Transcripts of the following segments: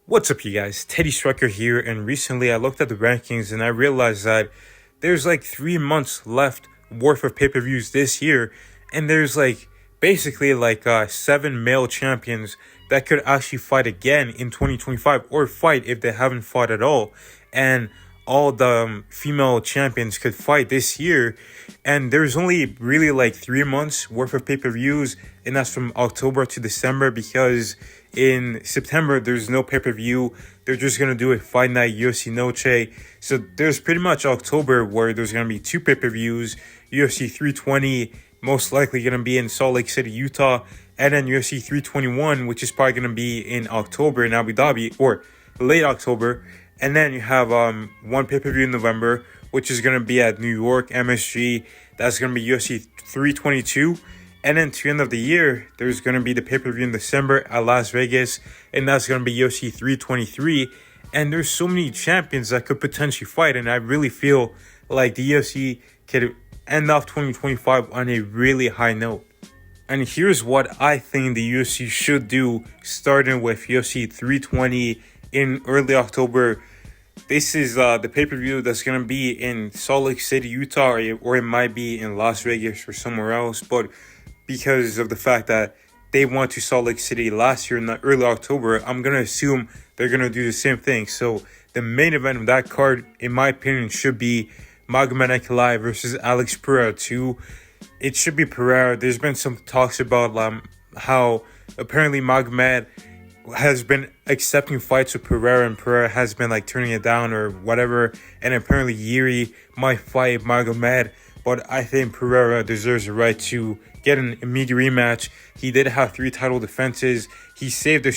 What's up, you guys? Teddy Striker here, and recently I looked at the rankings and I realized that there's like 3 months left worth of pay-per-views this year, and there's basically seven male champions that could actually fight again in 2025 or fight if they haven't fought at all. And all the female champions could fight this year, and there's only really like 3 months worth of pay-per-views, and that's from October to December, because in September there's no pay-per-view. They're just gonna do a fight night UFC Noche. So there's pretty much October where there's gonna be two pay-per-views. UFC 320 most likely gonna be in Salt Lake City, Utah, and then UFC 321, which is probably gonna be in October in Abu Dhabi, or late October. And then you have one pay-per-view in November, which is going to be at New York, MSG. That's going to be UFC 322. And then to the end of the year, there's going to be the pay-per-view in December at Las Vegas, and that's going to be UFC 323. And there's so many champions that could potentially fight, and I really feel like the UFC could end off 2025 on a really high note. And here's what I think the UFC should do, starting with UFC 320 in early October. This is the pay-per-view that's going to be in Salt Lake City, Utah, or it might be in Las Vegas or somewhere else. But because of the fact that they went to Salt Lake City last year in early October, I'm going to assume they're going to do the same thing. So the main event of that card, in my opinion, should be Magomed Ankalaev versus Alex Pereira 2. It should be Pereira. There's been some talks about how apparently Magomed has been accepting fights with Pereira, and Pereira has been turning it down or whatever. And apparently Yuri might fight Magomed, but I think Pereira deserves the right to get an immediate rematch. He did have 3 title defenses. He saved the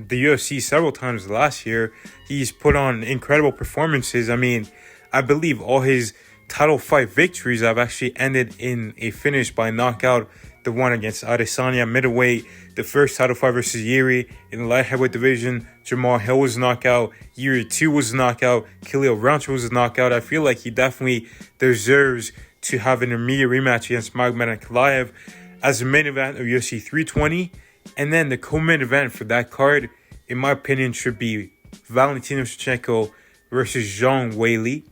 UFC several times last year. He's put on incredible performances. I mean, I believe all his title fight victories have actually ended in a finish by knockout. The one against Adesanya middleweight, the first title fight versus Yuri in the light heavyweight division, Jamal Hill was a knockout, Yuri 2 was a knockout, Khalil Rountree was a knockout. I feel like he definitely deserves to have an immediate rematch against Magomed Ankalaev as the main event of UFC 320. And then the co-main event for that card, in my opinion, should be Valentina Shevchenko versus Zhang Weili.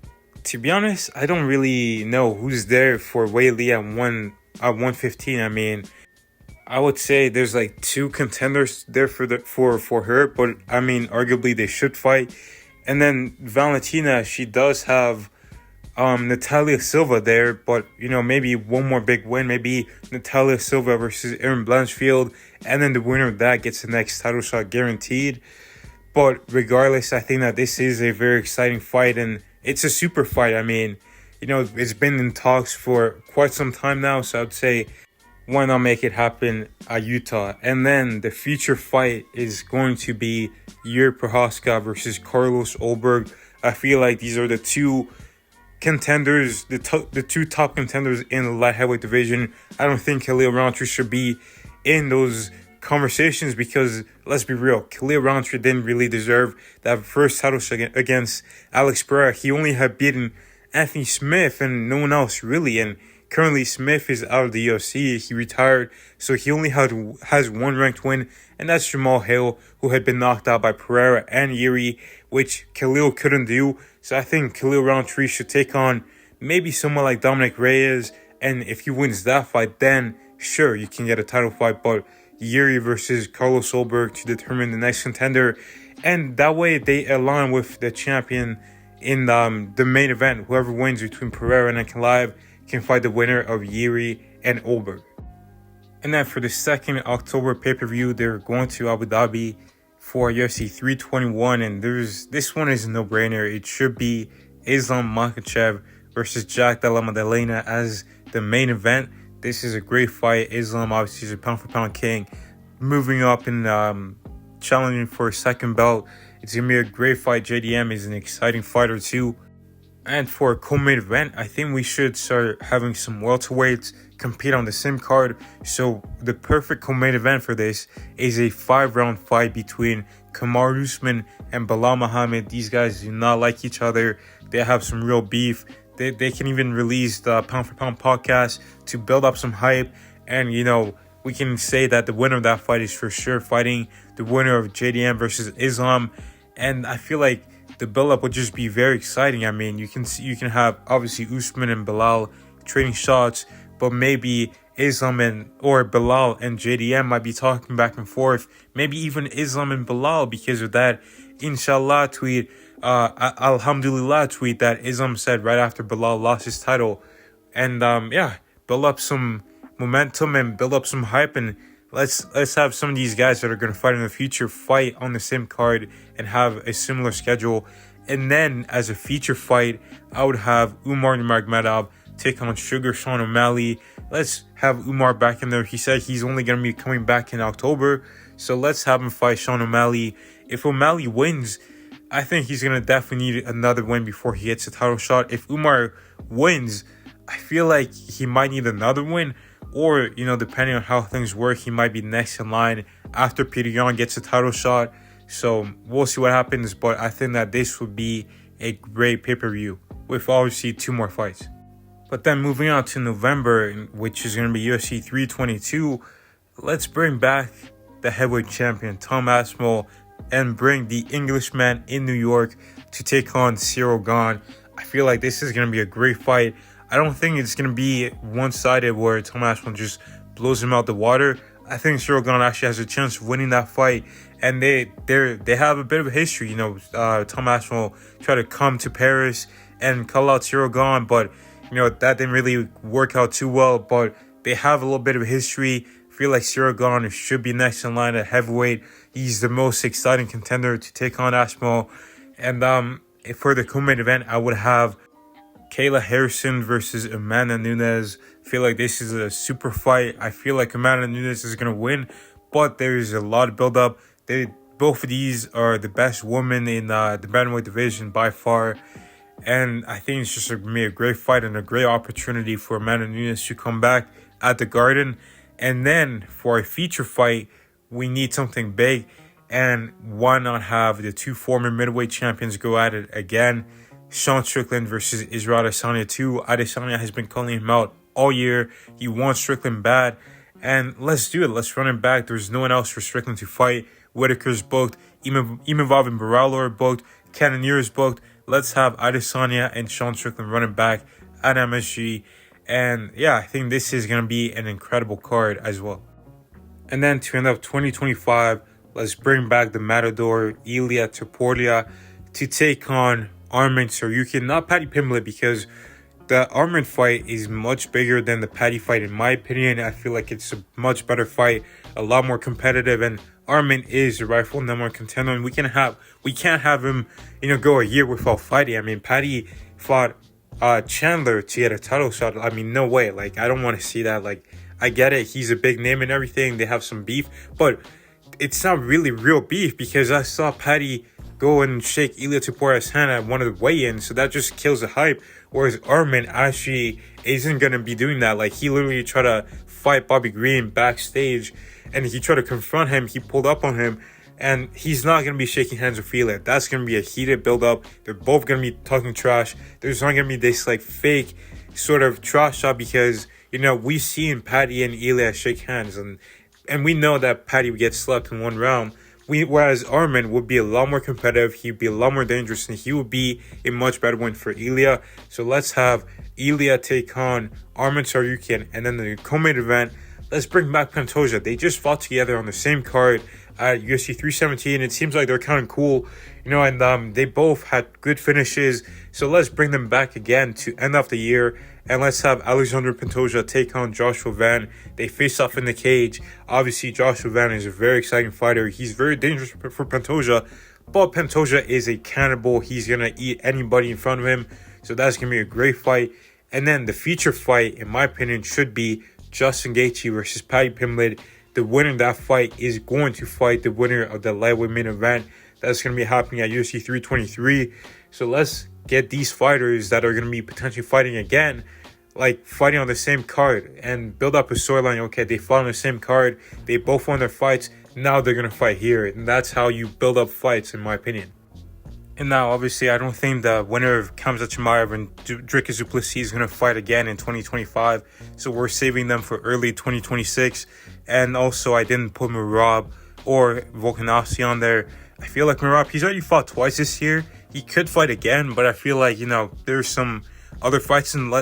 To be honest, I don't really know who's there for Weili at 115. I mean, I would say there's 2 contenders there for her, but I mean, arguably they should fight. And then Valentina, she does have Natalia Silva there, but maybe one more big win, maybe Natalia Silva versus Erin Blanchfield, and then the winner of that gets the next title shot guaranteed. But regardless, I think that this is a very exciting fight, and it's a super fight. I mean, it's been in talks for quite some time now, so I'd say why not make it happen at Utah? And then the future fight is going to be Yuri Prochazka versus Carlos Ulberg. I feel like these are the 2 contenders, the 2 top contenders in the light heavyweight division. I don't think Khalil Rountree should be in those conversations, because let's be real, Khalil Rountree didn't really deserve that first title shot against Alex Pereira. He only had beaten Anthony Smith and no one else really, and currently Smith is out of the UFC. He retired, so he only has one ranked win, and that's Jamal Hill, who had been knocked out by Pereira and Yuri, which Khalil couldn't do. So I think Khalil Rountree should take on maybe someone like Dominic Reyes, and if he wins that fight, then sure, you can get a title fight. But Yuri versus Carlos Ulberg to determine the next contender, and that way they align with the champion in the main event. Whoever wins between Pereira and Ankalaev can fight the winner of Yuri and Ulberg. And then for the 2nd October pay-per-view, they're going to Abu Dhabi for UFC 321, and this one is a no-brainer. It should be Islam Makhachev versus Jack Della Maddalena as the main event. This is a great fight. Islam obviously is a pound-for-pound king, moving up and challenging for a second belt. It's going to be a great fight. JDM is an exciting fighter too. And for a co-main event, I think we should start having some welterweights compete on the same card. So the perfect co-main event for this is a 5-round fight between Kamaru Usman and Belal Muhammad. These guys do not like each other. They have some real beef. They can even release the Pound for Pound podcast to build up some hype. And, we can say that the winner of that fight is for sure fighting the winner of JDM versus Islam. And I feel like the build-up would just be very exciting. I mean, you can have obviously Usman and Bilal trading shots, but maybe Islam or Bilal and JDM might be talking back and forth. Maybe even Islam and Bilal, because of that Inshallah tweet, Alhamdulillah tweet that Islam said right after Bilal lost his title. And build up some momentum and build up some hype, and let's have some of these guys that are going to fight in the future fight on the same card and have a similar schedule. And then as a feature fight, I would have Umar Nurmagomedov take on Sugar Sean O'Malley. Let's have Umar back in there. He said he's only going to be coming back in October, so let's have him fight Sean O'Malley. If O'Malley wins, I think he's going to definitely need another win before he gets a title shot. If Umar wins, I feel like he might need another win, or, depending on how things work, he might be next in line after Peter Yan gets a title shot. So we'll see what happens, but I think that this would be a great pay-per-view with obviously 2 more fights. But then moving on to November, which is going to be UFC 322, let's bring back the heavyweight champion Tom Aspinall and bring the Englishman in New York to take on Cyril Gane. I feel like this is going to be a great fight. I don't think it's going to be one-sided where Tom Aspinall just blows him out the water. I think Cyril Gane actually has a chance of winning that fight, and they have a bit of a history. Tom Aspinall tried to come to Paris and call out Cyril Gane, but that didn't really work out too well. But they have a little bit of a history. I feel like Cyril Gane should be next in line at heavyweight. He's the most exciting contender to take on Aspinall. And for the co-main event, I would have Kayla Harrison versus Amanda Nunes. I feel like this is a super fight. I feel like Amanda Nunes is going to win, but there's a lot of build-up. Both of these are the best women in the bantamweight division by far. And I think it's just going to be a great fight and a great opportunity for Amanda Nunes to come back at the Garden. And then for a feature fight, we need something big. And why not have the 2 former middleweight champions go at it again? Sean Strickland versus Israel Adesanya 2. Adesanya has been calling him out all year. He wants Strickland bad. And let's do it. Let's run him back. There's no one else for Strickland to fight. Whitaker's booked. Imavov and Baralo are booked. Cannonier is booked. Let's have Adesanya and Sean Strickland running back at MSG. And I think this is going to be an incredible card as well. And then to end up 2025, let's bring back the Matador, Ilia Topuria, to take on Arman Tsarukyan, not Paddy Pimblett, because the Arman fight is much bigger than the Paddy fight in my opinion. I feel like it's a much better fight, a lot more competitive, and Arman is the rightful number 1 contender, and we can't have him, go a year without fighting. I mean, Paddy fought Chandler to get a title shot. I mean, no way. Like, I don't want to see that. Like, I get it. He's a big name and everything. They have some beef, but it's not really real beef, because I saw Paddy go and shake Ilia Topuria's hand at one of the weigh-ins, so that just kills the hype. Whereas Arman actually isn't going to be doing that. Like, he literally tried to fight Bobby Green backstage, and he tried to confront him. He pulled up on him, and he's not going to be shaking hands with Ilia. That's going to be a heated build-up. They're both going to be talking trash. There's not going to be this, like, fake sort of trash shot, because, we've seen Paddy and Ilia shake hands, and we know that Paddy would get slept in one round. Whereas Arman would be a lot more competitive, he'd be a lot more dangerous, and he would be a much better win for Ilia. So let's have Ilia take on Arman Tsarukyan, and then the co-main event, let's bring back Pantoja. They just fought together on the same card at UFC 317. It seems like they're kind of cool, and they both had good finishes. So let's bring them back again to end off the year. And let's have Alexander Pantoja take on Joshua Van. They face off in the cage. Obviously, Joshua Van is a very exciting fighter. He's very dangerous for Pantoja, but Pantoja is a cannibal. He's going to eat anybody in front of him. So that's going to be a great fight. And then the feature fight, in my opinion, should be Justin Gaethje versus Paddy Pimblett. The winner of that fight is going to fight the winner of the lightweight main event. That's going to be happening at UFC 323. So let's get these fighters that are going to be potentially fighting again, like fighting on the same card, and build up a storyline. Okay, they fought on the same card, they both won their fights, now they're going to fight here. And that's how you build up fights, in my opinion. And now, obviously, I don't think the winner of Khamzat Chimaev and Dricus du Plessis is going to fight again in 2025. So we're saving them for early 2026. And also, I didn't put Merab or Volkanovski on there. I feel like Merab, he's already fought twice this year. He could fight again, but I feel like, there's some other fights and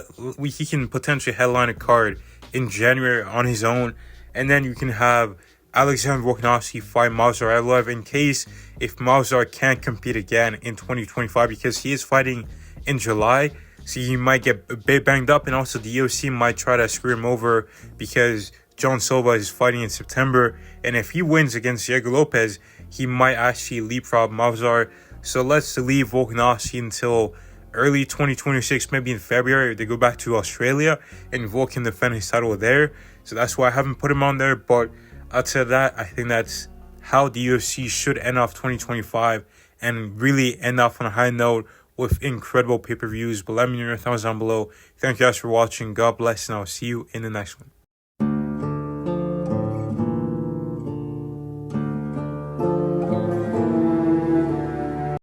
he can potentially headline a card in January on his own. And then you can have Alexander Volkanovski fight Movsar Evloev in case if Movsar can't compete again in 2025, because he is fighting in July, so he might get a bit banged up, and also the UFC might try to screw him over because John Silva is fighting in September, and if he wins against Diego Lopez, he might actually leapfrog Movsar. So let's leave Volkanovski until early 2026, maybe in February. They go back to Australia and Volk can defend his title there. So that's why I haven't put him on there, but outside of that, I think that's how the UFC should end off 2025 and really end off on a high note with incredible pay-per-views. But let me know your thumbs down below. Thank you guys for watching. God bless, and I'll see you in the next one.